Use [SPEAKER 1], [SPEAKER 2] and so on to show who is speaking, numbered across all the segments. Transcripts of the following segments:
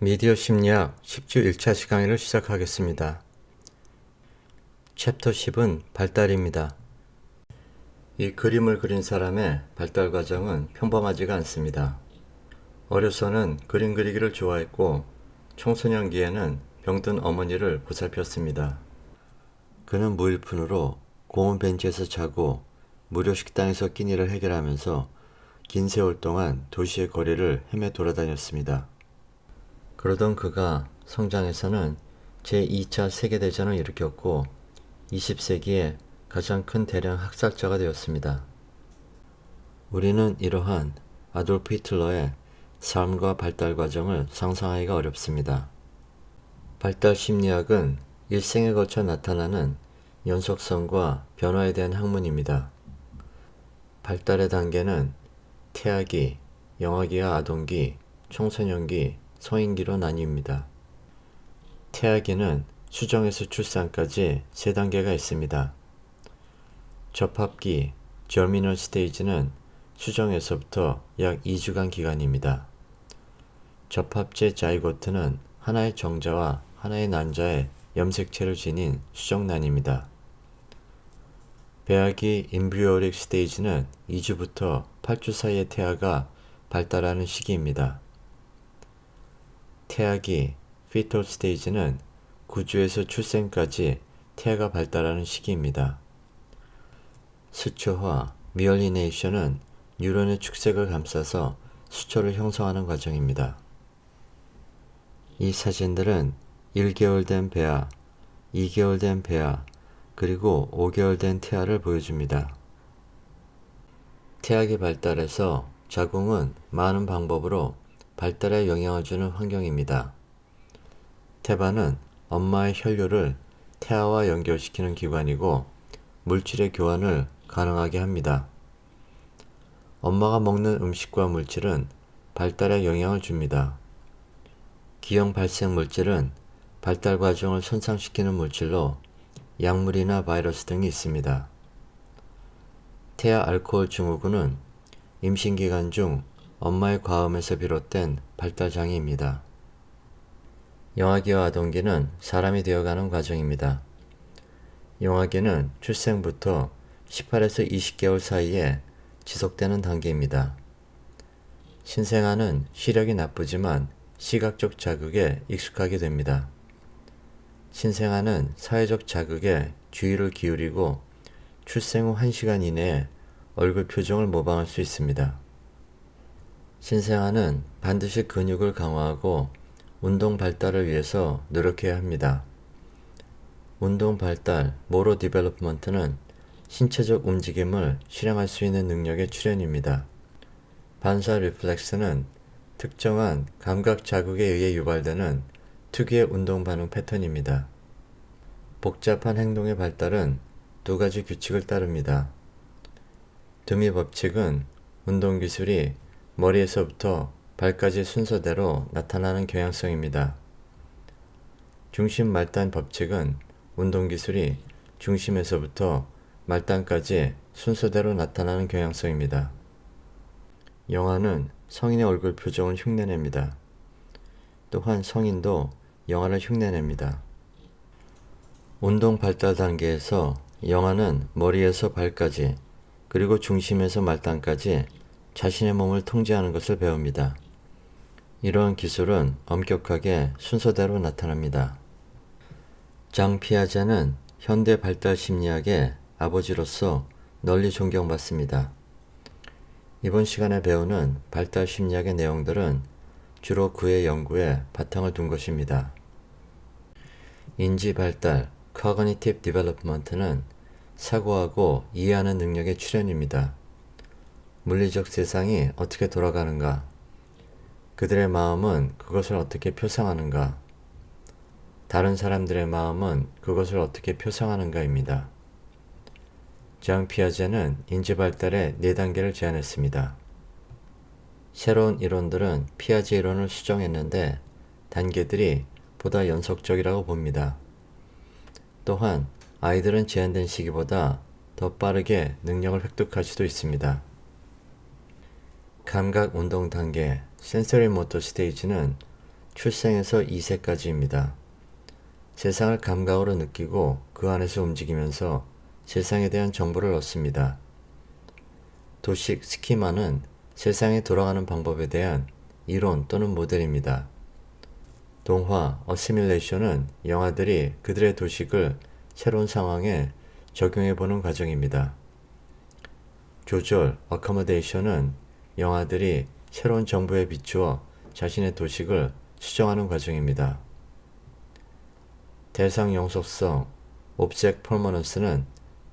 [SPEAKER 1] 미디어 심리학 10주 1차 강의를 시작하겠습니다. 챕터 10은 발달입니다. 이 그림을 그린 사람의 발달 과정은 평범하지가 않습니다. 어려서는 그림 그리기를 좋아했고 청소년기에는 병든 어머니를 보살폈습니다. 그는 무일푼으로 공원 벤치에서 자고 무료 식당에서 끼니를 해결하면서 긴 세월 동안 도시의 거리를 헤매 돌아다녔습니다. 그러던 그가 성장해서는 제2차 세계대전을 일으켰고 20세기에 가장 큰 대량 학살자가 되었습니다. 우리는 이러한 아돌프 히틀러의 삶과 발달 과정을 상상하기가 어렵습니다. 발달 심리학은 일생에 걸쳐 나타나는 연속성과 변화에 대한 학문입니다. 발달의 단계는 태아기, 영아기와 아동기, 청소년기, 성인기로 나뉩니다. 태아기는 수정에서 출산까지 3단계가 있습니다. 접합기, germinal stage는 수정에서부터 약 2주간 기간입니다. 접합제 자이고트는 하나의 정자와 하나의 난자의 염색체를 지닌 수정란입니다. 배아기 embryonic stage는 2주부터 8주 사이의 태아가 발달하는 시기입니다. 태아기 fetal stage는 9주에서 출생까지 태아가 발달하는 시기입니다. 수초화 myelination은 뉴런의 축색을 감싸서 수초를 형성하는 과정입니다. 이 사진들은 1개월 된 배아, 2개월 된 배아, 그리고 5개월 된 태아를 보여줍니다. 태아기 발달에서 자궁은 많은 방법으로 발달에 영향을 주는 환경입니다. 태반은 엄마의 혈류를 태아와 연결시키는 기관이고 물질의 교환을 가능하게 합니다. 엄마가 먹는 음식과 물질은 발달에 영향을 줍니다. 기형 발생 물질은 발달 과정을 손상시키는 물질로 약물이나 바이러스 등이 있습니다. 태아 알코올 증후군은 임신 기간 중 엄마의 과음에서 비롯된 발달 장애입니다. 영아기와 아동기는 사람이 되어가는 과정입니다. 영아기는 출생부터 18에서 20개월 사이에 지속되는 단계입니다. 신생아는 시력이 나쁘지만 시각적 자극에 익숙하게 됩니다. 신생아는 사회적 자극에 주의를 기울이고 출생 후 1시간 이내에 얼굴 표정을 모방할 수 있습니다. 신생아는 반드시 근육을 강화하고 운동 발달을 위해서 노력해야 합니다. 운동 발달, 모tor development는 신체적 움직임을 실행할 수 있는 능력의 출현입니다. 반사 리플렉스는 특정한 감각 자극에 의해 유발되는 특유의 운동 반응 패턴입니다. 복잡한 행동의 발달은 2가지 규칙을 따릅니다. 드미 법칙은 운동 기술이 머리에서부터 발까지 순서대로 나타나는 경향성입니다. 중심 말단 법칙은 운동 기술이 중심에서부터 말단까지 순서대로 나타나는 경향성입니다. 영아는 성인의 얼굴 표정을 흉내냅니다. 또한 성인도 영아를 흉내냅니다. 운동 발달 단계에서 영아는 머리에서 발까지 그리고 중심에서 말단까지 자신의 몸을 통제하는 것을 배웁니다. 이러한 기술은 엄격하게 순서대로 나타납니다. 장 피아제는 현대 발달 심리학의 아버지로서 널리 존경받습니다. 이번 시간에 배우는 발달 심리학의 내용들은 주로 그의 연구에 바탕을 둔 것입니다. 인지 발달, cognitive development는 사고하고 이해하는 능력의 출현입니다. 물리적 세상이 어떻게 돌아가는가? 그들의 마음은 그것을 어떻게 표상하는가? 다른 사람들의 마음은 그것을 어떻게 표상하는가입니다. 장 피아제는 인지 발달의 4단계를 제안했습니다. 새로운 이론들은 피아제 이론을 수정했는데 단계들이 보다 연속적이라고 봅니다. 또한 아이들은 제한된 시기보다 더 빠르게 능력을 획득할 수도 있습니다. 감각 운동 단계, sensory motor stage는 출생에서 2세까지입니다. 세상을 감각으로 느끼고 그 안에서 움직이면서 세상에 대한 정보를 얻습니다. 도식 스키마는 세상에 돌아가는 방법에 대한 이론 또는 모델입니다. 동화 어시밀레이션은 영아들이 그들의 도식을 새로운 상황에 적용해보는 과정입니다. 조절 어커머데이션은 영아들이 새로운 정보에 비추어 자신의 도식을 수정하는 과정입니다. 대상 영속성 옵젝트 퍼머넌스는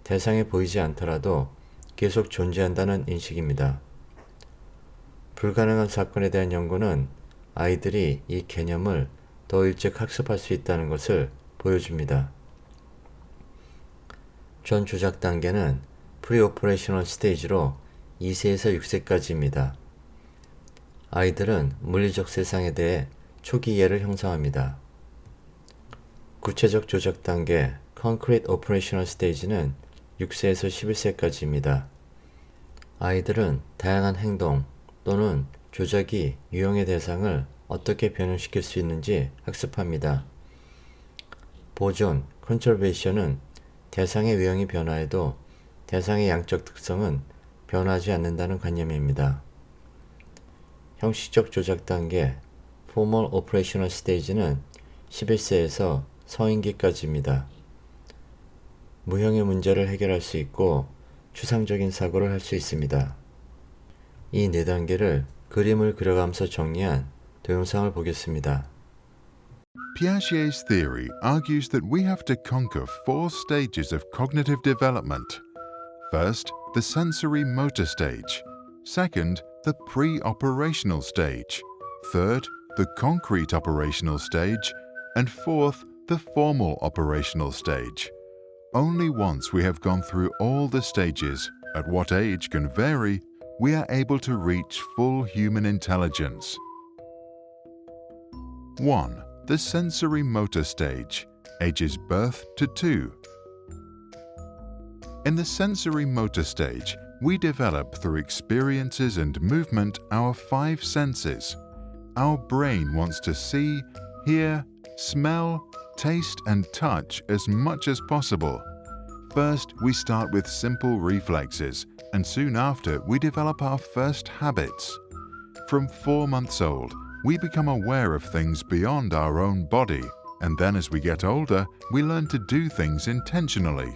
[SPEAKER 1] 대상이 보이지 않더라도 계속 존재한다는 인식입니다. 불가능한 사건에 대한 연구는 아이들이 이 개념을 더 일찍 학습할 수 있다는 것을 보여줍니다. 전 조작 단계는 프리오퍼레이셔널 스테이지로 2세에서 6세까지입니다. 아이들은 물리적 세상에 대해 초기 이해를 형성합니다. 구체적 조작 단계 Concrete Operational Stage는 6세에서 11세까지입니다. 아이들은 다양한 행동 또는 조작이 유형의 대상을 어떻게 변형시킬 수 있는지 학습합니다. 보존 Conservation은 대상의 유형이 변화해도 대상의 양적 특성은 변하지 않는다는 관념입니다. 형식적 조작 단계 Formal Operational Stage는 11세에서 성인기까지입니다. 무형의 문제를 해결할 수 있고 추상적인 사고를 할 수 있습니다. 이 4단계를 그림을 그려가면서 정리한 동영상을 보겠습니다.
[SPEAKER 2] Piaget's theory argues that we have to conquer 4 stages of cognitive development. First, the sensory motor stage. Second, the pre-operational stage. Third, the concrete operational stage. And fourth, the formal operational stage. Only once we have gone through all the stages, at what age can vary, we are able to reach full human intelligence. 1. The sensory motor stage, ages birth to 2. In the sensory motor stage, we develop through experiences and movement our 5 senses. Our brain wants to see, hear, smell, taste and touch as much as possible. First, we start with simple reflexes, and soon after we develop our first habits. From 4 months old, we become aware of things beyond our own body, and then as we get older, we learn to do things intentionally.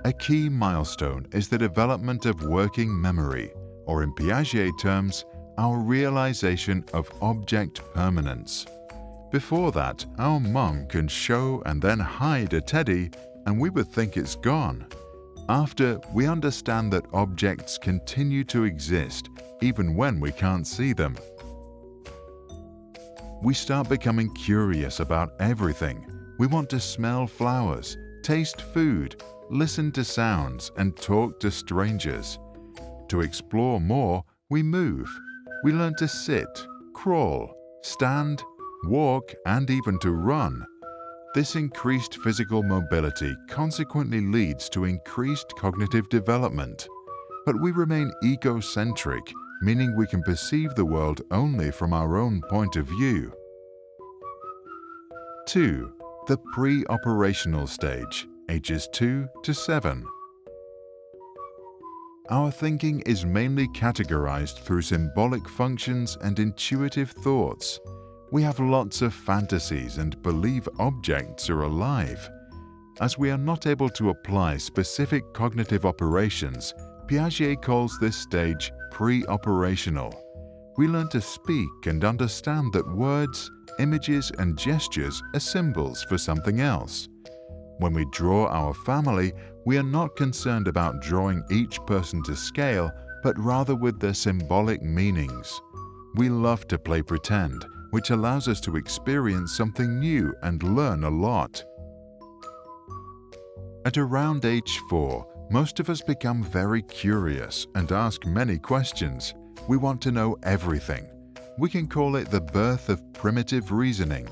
[SPEAKER 2] A key milestone is the development of working memory, or in Piaget terms, our realization of object permanence. Before that, our mum can show and then hide a teddy, and we would think it's gone. After, we understand that objects continue to exist, even when we can't see them. We start becoming curious about everything. We want to smell flowers, taste food, listen to sounds, and talk to strangers. To explore more, we move. We learn to sit, crawl, stand, walk, and even to run. This increased physical mobility consequently leads to increased cognitive development. But we remain egocentric, meaning we can perceive the world only from our own point of view. 2. The pre-operational stage, ages 2 to 7. Our thinking is mainly categorized through symbolic functions and intuitive thoughts. We have lots of fantasies and believe objects are alive. As we are not able to apply specific cognitive operations, Piaget calls this stage pre-operational. We learn to speak and understand that words, images, and gestures are symbols for something else. When we draw our family, we are not concerned about drawing each person to scale, but rather with their symbolic meanings. We love to play pretend, which allows us to experience something new and learn a lot. At around age 4, most of us become very curious and ask many questions. We want to know everything. We can call it the birth of primitive reasoning.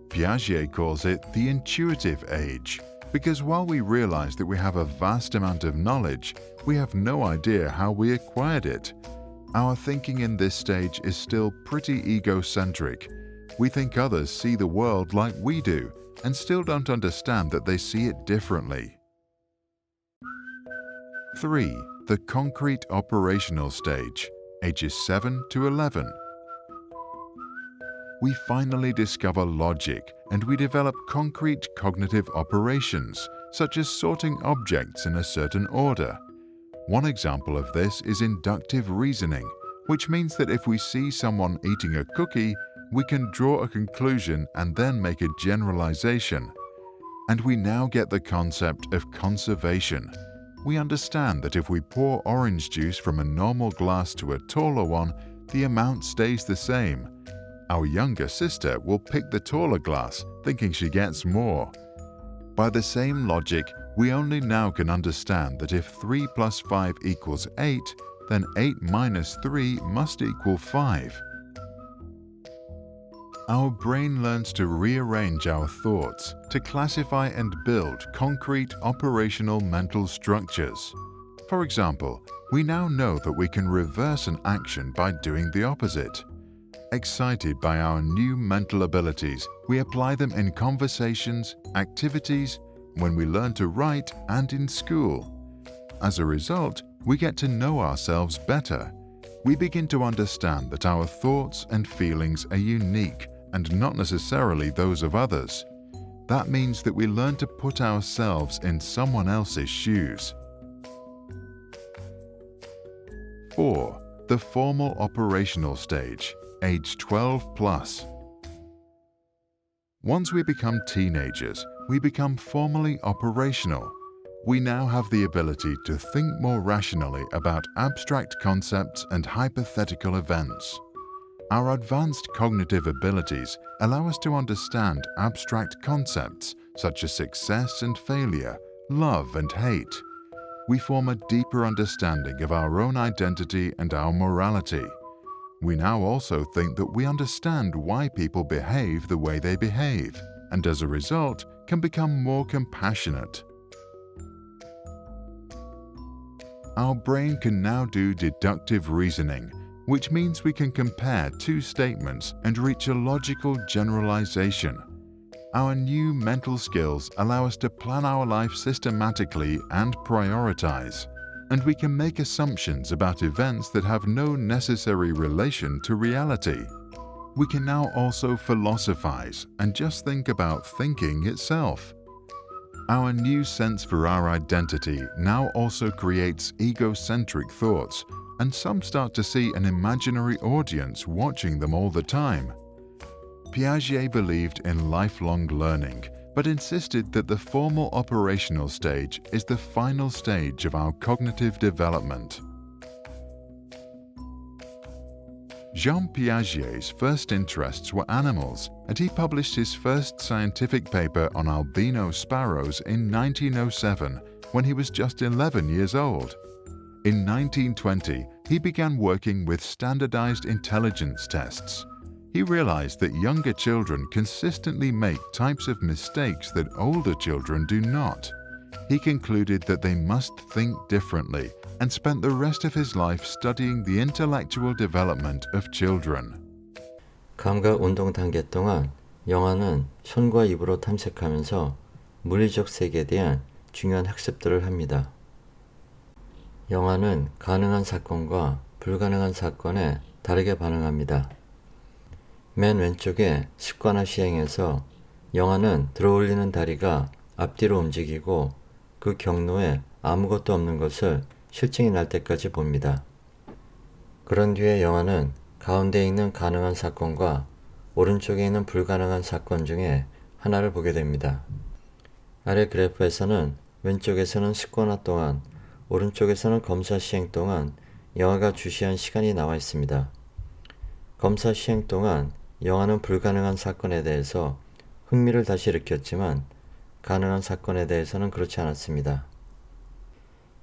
[SPEAKER 2] Piaget calls it the intuitive age, because while we realize that we have a vast amount of knowledge, we have no idea how we acquired it. Our thinking in this stage is still pretty egocentric. We think others see the world like we do and still don't understand that they see it differently. 3. The concrete operational stage, ages 7 to 11. We finally discover logic and we develop concrete cognitive operations, such as sorting objects in a certain order. One example of this is inductive reasoning, which means that if we see someone eating a cookie, we can draw a conclusion and then make a generalization. And we now get the concept of conservation. We understand that if we pour orange juice from a normal glass to a taller one, the amount stays the same. Our younger sister will pick the taller glass, thinking she gets more. By the same logic, we only now can understand that if 3 plus 5 equals 8, then 8 minus 3 must equal 5. Our brain learns to rearrange our thoughts, to classify and build concrete operational mental structures. For example, we now know that we can reverse an action by doing the opposite. Excited by our new mental abilities, we apply them in conversations, activities, when we learn to write, and in school. As a result, we get to know ourselves better. We begin to understand that our thoughts and feelings are unique and not necessarily those of others. That means that we learn to put ourselves in someone else's shoes. 4. The formal operational stage, age 12 plus. Once we become teenagers, we become formally operational. We now have the ability to think more rationally about abstract concepts and hypothetical events. Our advanced cognitive abilities allow us to understand abstract concepts such as success and failure, love and hate. We form a deeper understanding of our own identity and our morality. We now also think that we understand why people behave the way they behave, and as a result, can become more compassionate. Our brain can now do deductive reasoning, which means we can compare two statements and reach a logical generalization. Our new mental skills allow us to plan our life systematically and prioritize, and we can make assumptions about events that have no necessary relation to reality. We can now also philosophize and just think about thinking itself. Our new sense for our identity now also creates egocentric thoughts, and some start to see an imaginary audience watching them all the time. Piaget believed in lifelong learning, but insisted that the formal operational stage is the final stage of our cognitive development. Jean Piaget's first interests were animals, and he published his first scientific paper on albino sparrows in 1907, when he was just 11 years old. In 1920, he began working with standardized intelligence tests. He realized that younger children consistently make types of mistakes that older children do not. He concluded that they must think differently and spent the rest of his life studying the intellectual development of children.
[SPEAKER 1] 감각 운동 단계 동안 영화는 손과 입으로 탐색하면서 물리적 세계에 대한 중요한 학습들을 합니다. 영화는 가능한 사건과 불가능한 사건에 다르게 반응합니다. 맨 왼쪽의 습관화 시행에서 영화는 들어올리는 다리가 앞뒤로 움직이고 그 경로에 아무것도 없는 것을 실증이 날 때까지 봅니다. 그런 뒤에 영화는 가운데 있는 가능한 사건과 오른쪽에 있는 불가능한 사건 중에 하나를 보게 됩니다. 아래 그래프에서는 왼쪽에서는 습관화 동안, 오른쪽에서는 검사 시행 동안 영화가 주시한 시간이 나와 있습니다. 검사 시행 동안 영화는 불가능한 사건에 대해서 흥미를 다시 일으켰지만 가능한 사건에 대해서는 그렇지 않았습니다.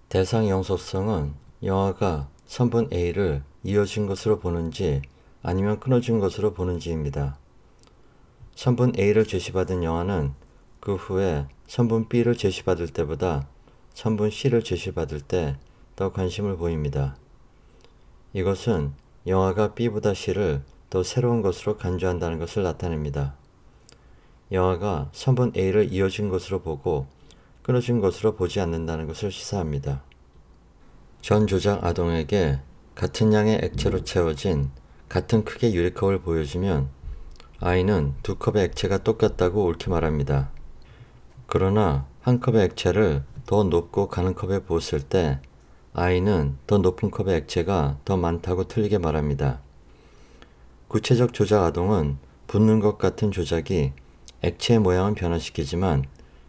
[SPEAKER 1] 대상 영속성은 영화가 선분 A를 이어진 것으로 보는지 아니면 끊어진 것으로 보는지입니다. 선분 A를 제시받은 영화는 그 후에 선분 B를 제시받을 때보다 선분 C를 제시받을 때 더 관심을 보입니다. 이것은 영화가 B보다 C를 더 새로운 것으로 간주한다는 것을 나타냅니다. 영화가 선분 A를 이어진 것으로 보고 끊어진 것으로 보지 않는다는 것을 시사합니다. 전 조작 아동에게 같은 양의 액체로 채워진 같은 크기의 유리컵을 보여주면 아이는 두 컵의 액체가 똑같다고 옳게 말합니다. 그러나 한 컵의 액체를 더 높고 가는 컵에 부었을 때 아이는 더 높은 컵의 액체가 더 많다고 틀리게 말합니다. 구체적 조작 아동은 붓는 것 같은 조작이 액체의 모양은 변화시키지만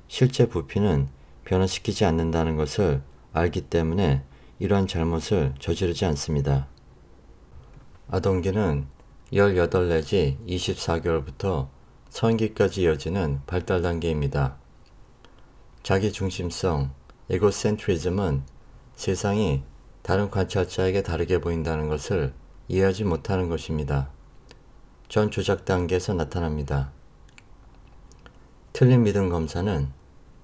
[SPEAKER 1] 실제 부피는 변화시키지 않는다는 것을 알기 때문에 이러한 잘못을 저지르지 않습니다. 아동기는 18 내지 24개월부터 성인기까지 이어지는 발달 단계입니다. 자기중심성, 에고센트리즘은 세상이 다른 관찰자에게 다르게 보인다는 것을 이해하지 못하는 것입니다. 전 조작 단계에서 나타납니다. 틀린 믿음 검사는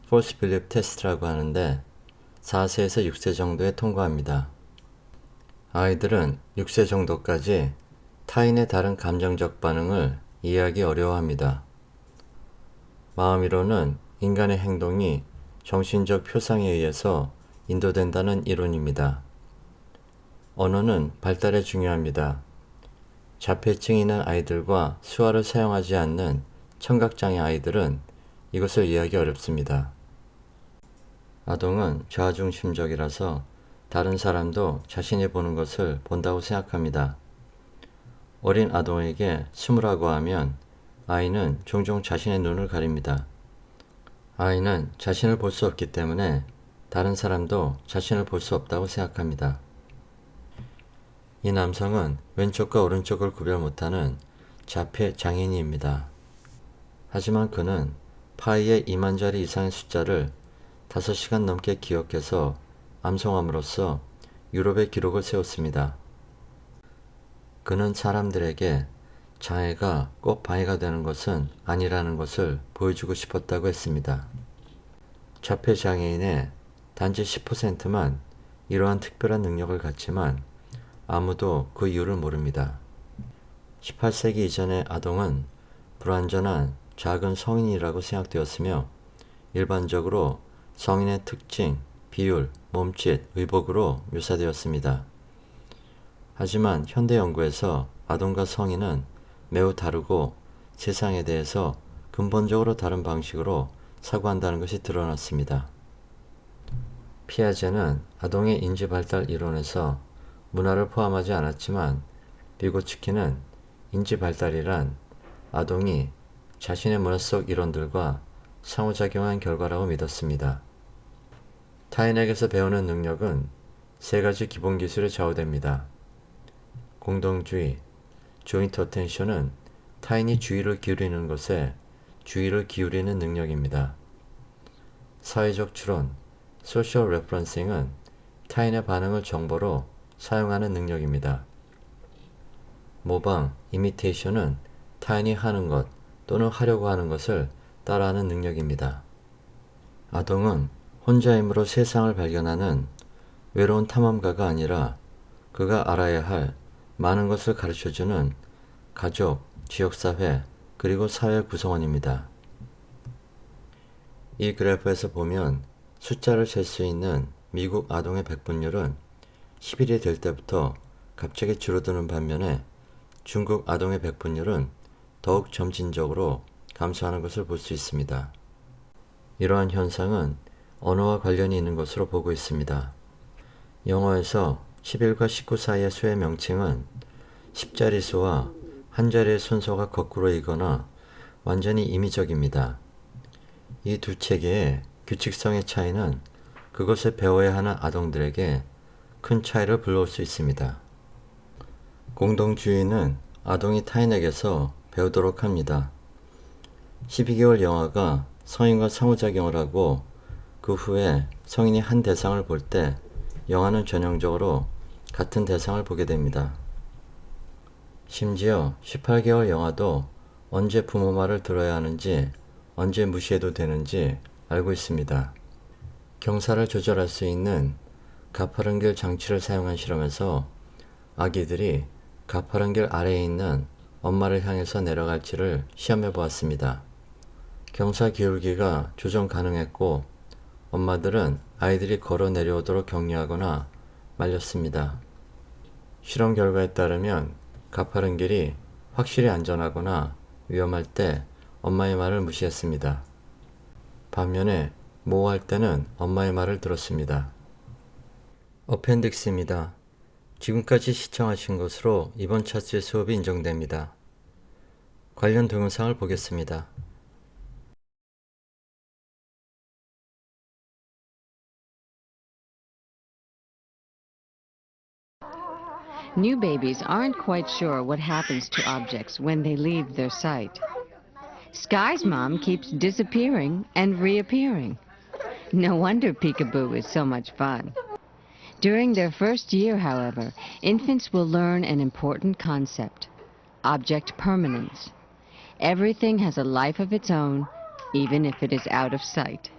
[SPEAKER 1] False Belief Test라고 하는데 4세에서 6세 정도에 통과합니다. 아이들은 6세 정도까지 타인의 다른 감정적 반응을 이해하기 어려워합니다. 마음이론은 인간의 행동이 정신적 표상에 의해서 인도된다는 이론입니다. 언어는 발달에 중요합니다. 자폐증이 있는 아이들과 수화를 사용하지 않는 청각장애 아이들은 이것을 이해하기 어렵습니다. 아동은 자아중심적이라서 다른 사람도 자신이 보는 것을 본다고 생각합니다. 어린 아동에게 숨으라고 하면 아이는 종종 자신의 눈을 가립니다. 아이는 자신을 볼 수 없기 때문에 다른 사람도 자신을 볼 수 없다고 생각합니다. 이 남성은 왼쪽과 오른쪽을 구별 못하는 자폐 장애인입니다. 하지만 그는 파이의 2만 자리 이상의 숫자를 5시간 넘게 기억해서 암송함으로써 유럽의 기록을 세웠습니다. 그는 사람들에게 장애가 꼭 방해가 되는 것은 아니라는 것을 보여주고 싶었다고 했습니다. 자폐 장애인의 단지 10%만 이러한 특별한 능력을 갖지만 아무도 그 이유를 모릅니다. 18세기 이전의 아동은 불완전한 작은 성인이라고 생각되었으며 일반적으로 성인의 특징, 비율, 몸짓, 의복으로 묘사되었습니다. 하지만 현대 연구에서 아동과 성인은 매우 다르고 세상에 대해서 근본적으로 다른 방식으로 사고한다는 것이 드러났습니다. 피아제는 아동의 인지발달 이론에서 문화를 포함하지 않았지만 비고츠키는 인지발달이란 아동이 자신의 문화 속 이론들과 상호작용한 결과라고 믿었습니다. 타인에게서 배우는 능력은 3가지 기본 기술에 좌우됩니다. 공동주의, 조인트 어텐션은 타인이 주의를 기울이는 것에 주의를 기울이는 능력입니다. 사회적 추론, 소셜 레퍼런싱은 타인의 반응을 정보로 사용하는 능력입니다. 모방, 이미테이션은 타인이 하는 것 또는 하려고 하는 것을 따라하는 능력입니다. 아동은 혼자 힘으로 세상을 발견하는 외로운 탐험가가 아니라 그가 알아야 할 많은 것을 가르쳐주는 가족, 지역사회, 그리고 사회 구성원입니다. 이 그래프에서 보면 숫자를 잴 수 있는 미국 아동의 백분율은 10일이 될 때부터 갑자기 줄어드는 반면에 중국 아동의 백분율은 더욱 점진적으로 감소하는 것을 볼 수 있습니다. 이러한 현상은 언어와 관련이 있는 것으로 보고 있습니다. 영어에서 11과 19 사이의 수의 명칭은 10자리 수와 한 자리의 순서가 거꾸로이거나 완전히 임의적입니다. 이 두 체계의 규칙성의 차이는 그것을 배워야 하는 아동들에게 큰 차이를 불러올 수 있습니다. 공동주의는 아동이 타인에게서 배우도록 합니다. 12개월 영아가 성인과 상호작용을 하고 그 후에 성인이 한 대상을 볼 때 영아는 전형적으로 같은 대상을 보게 됩니다. 심지어 18개월 영아도 언제 부모 말을 들어야 하는지 언제 무시해도 되는지 알고 있습니다. 경사를 조절할 수 있는 가파른길 장치를 사용한 실험에서 아기들이 가파른길 아래에 있는 엄마를 향해서 내려갈지를 시험해 보았습니다. 경사 기울기가 조정 가능했고 엄마들은 아이들이 걸어 내려오도록 격려하거나 말렸습니다. 실험 결과에 따르면 가파른 길이 확실히 안전하거나 위험할 때 엄마의 말을 무시했습니다. 반면에 모호할 때는 엄마의 말을 들었습니다. 어펜딕스입니다. 지금까지 시청하신 것으로 이번 차수의 수업이 인정됩니다. 관련 동영상을 보겠습니다.
[SPEAKER 3] New babies aren't quite sure what happens to objects when they leave their sight. Sky's mom keeps disappearing and reappearing. No wonder peekaboo is so much fun. During their first year, however, infants will learn an important concept: object permanence. Everything has a life of its own, even if it is out of sight.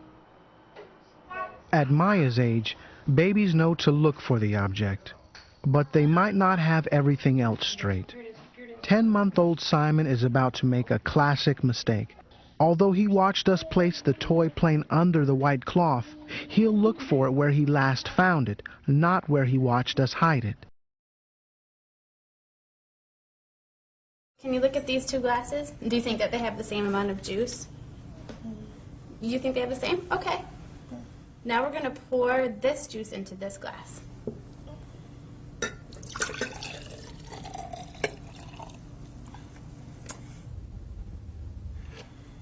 [SPEAKER 4] At Maya's age, babies know to look for the object, but they might not have everything else straight. 10-month-old Simon is about to make a classic mistake. Although he watched us place the toy plane under the white cloth, he'll look for it where he last found it, not where he watched us hide it.
[SPEAKER 5] Can you look at these two glasses? Do you think that they have the same amount of juice? You think they have the same? Okay. Now we're going to pour this juice into this glass.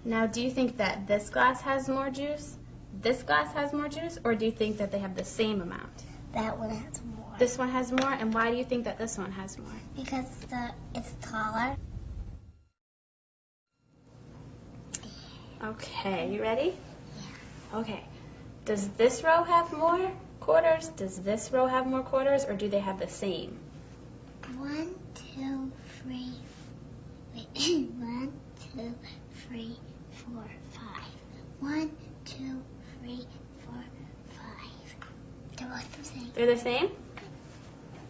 [SPEAKER 5] Now, do you think that this glass has more juice, this glass has more juice, or do you think that they have the same amount?
[SPEAKER 6] That one has more.
[SPEAKER 5] This one has more, and why do you think that this one has more?
[SPEAKER 6] Because it's taller.
[SPEAKER 5] Okay, you ready? Yeah. Okay. Does this row have more quarters? Does this row have more quarters, or do they have the same?
[SPEAKER 6] 1, 2, 3. Wait. 1, 2, 3, 4, 5. 1, 2, 3, 4, 5. They're both the same.
[SPEAKER 5] They're the same?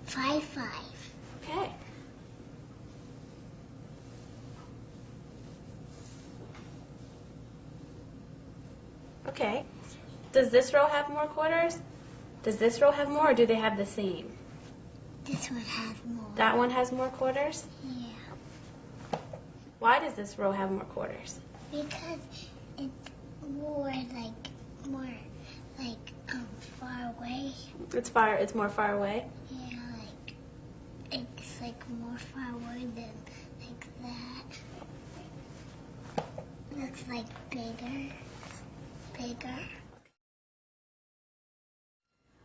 [SPEAKER 6] 5, 5.
[SPEAKER 5] Okay. Okay. Does this row have more quarters? Does this row have more, or do they have the same?
[SPEAKER 6] This one has more.
[SPEAKER 5] That one has more quarters?
[SPEAKER 6] Yeah.
[SPEAKER 5] Why does this row have more quarters?
[SPEAKER 6] Because it's more far away.
[SPEAKER 5] It's more far away?
[SPEAKER 6] Yeah, it's more far away than that. Looks bigger.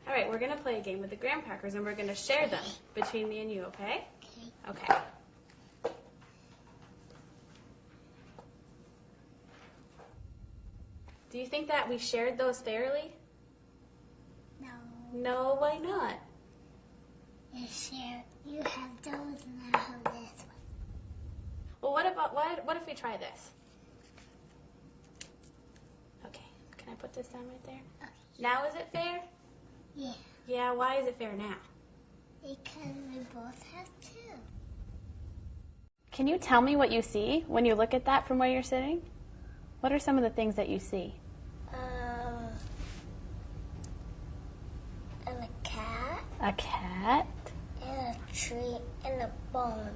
[SPEAKER 5] All right, we're going to play a game with the graham crackers, and we're going to share them between me and you, okay?
[SPEAKER 6] Okay.
[SPEAKER 5] Okay. Do you think that we shared those fairly?
[SPEAKER 6] No.
[SPEAKER 5] No, why not?
[SPEAKER 6] You have those and I have this one.
[SPEAKER 5] Well, what if we try this? Okay, can I put this down right there?
[SPEAKER 6] Okay.
[SPEAKER 5] Now is it fair?
[SPEAKER 6] Yeah.
[SPEAKER 5] Yeah, why is it fair now?
[SPEAKER 6] Because we both have two.
[SPEAKER 5] Can you tell me what you see when you look at that from where you're sitting? What are some of the things that you see?
[SPEAKER 6] And a cat.
[SPEAKER 5] A cat.
[SPEAKER 6] And a tree and a bone.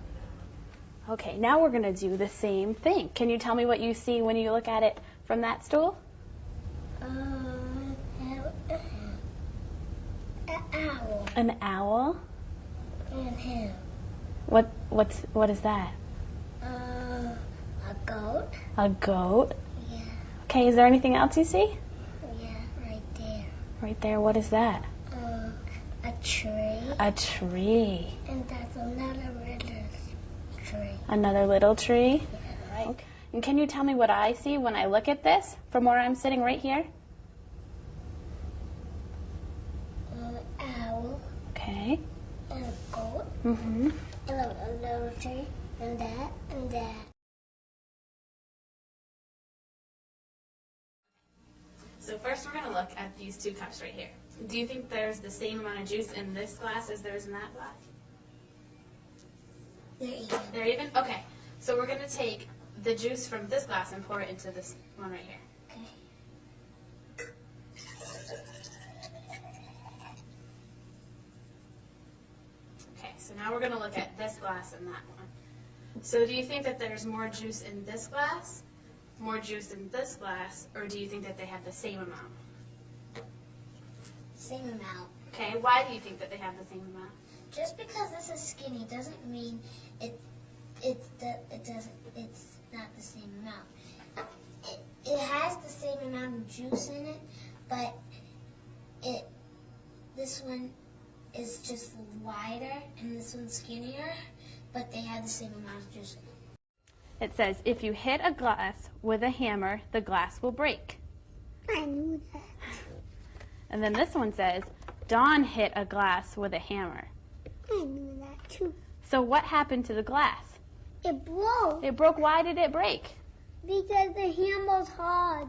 [SPEAKER 5] Okay, now we're going to do the same thing. Can you tell me what you see when you look at it from that stool?
[SPEAKER 6] An owl.
[SPEAKER 5] An owl.
[SPEAKER 6] And him.
[SPEAKER 5] What is that?
[SPEAKER 6] A goat.
[SPEAKER 5] A goat.
[SPEAKER 6] Yeah.
[SPEAKER 5] Okay, is there anything else you see?
[SPEAKER 6] Yeah, right there.
[SPEAKER 5] Right there, what is that?
[SPEAKER 6] A tree.
[SPEAKER 5] A tree.
[SPEAKER 6] And that's another little tree.
[SPEAKER 5] Another little tree?
[SPEAKER 6] Yeah, right.
[SPEAKER 5] Okay. And can you tell me what I see when I look at this from where I'm sitting right here?
[SPEAKER 6] An owl.
[SPEAKER 5] Okay.
[SPEAKER 6] And a goat.
[SPEAKER 5] Mm-hmm.
[SPEAKER 6] And a little tree. And that. And that.
[SPEAKER 5] So first we're going to look at these two cups right here. Do you think there's the same amount of juice in this glass as there is in that glass?
[SPEAKER 6] They're even.
[SPEAKER 5] They're even? Okay. So we're going to take the juice from this glass and pour it into this one right here. Okay, so now we're going to look at this glass and that one. So do you think that there's more juice in this glass, more juice in this glass, or do you think that they have the same amount?
[SPEAKER 6] Same amount.
[SPEAKER 5] Okay, why do you think that they have the same amount?
[SPEAKER 6] Just because this is skinny doesn't mean it's not the same amount. It has the same amount of juice in it, but this one is just wider and this one's skinnier, but they have the same amount of juice in it.
[SPEAKER 5] It says, if you hit a glass with a hammer, the glass will break.
[SPEAKER 6] I knew that.
[SPEAKER 5] And then this one says, Dawn hit a glass with a hammer.
[SPEAKER 6] I knew that too.
[SPEAKER 5] So what happened to the glass?
[SPEAKER 6] It broke
[SPEAKER 5] It broke. Why did it break?
[SPEAKER 6] because the hammer's hard.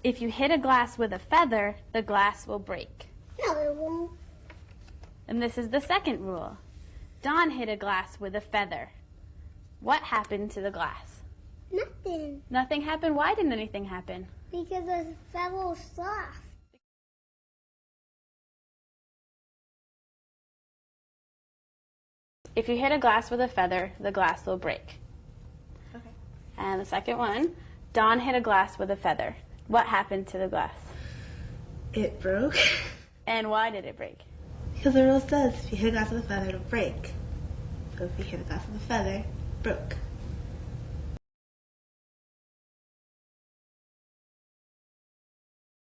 [SPEAKER 5] If you hit a glass with a feather, the glass will break.
[SPEAKER 6] No, it won't.
[SPEAKER 5] And this is the second rule. Dawn hit a glass with a feather. What happened to the glass?
[SPEAKER 6] Nothing.
[SPEAKER 5] Nothing happened. Why didn't anything happen?
[SPEAKER 6] Because the feather was soft.
[SPEAKER 5] If you hit a glass with a feather, the glass will break.
[SPEAKER 7] Okay.
[SPEAKER 5] And the second one, Dawn hit a glass with a feather. What happened to the glass?
[SPEAKER 7] It broke.
[SPEAKER 5] And why did it break?
[SPEAKER 7] Because the rule says if you hit a glass with a feather, it'll break. So if you hit a glass with a feather, it broke.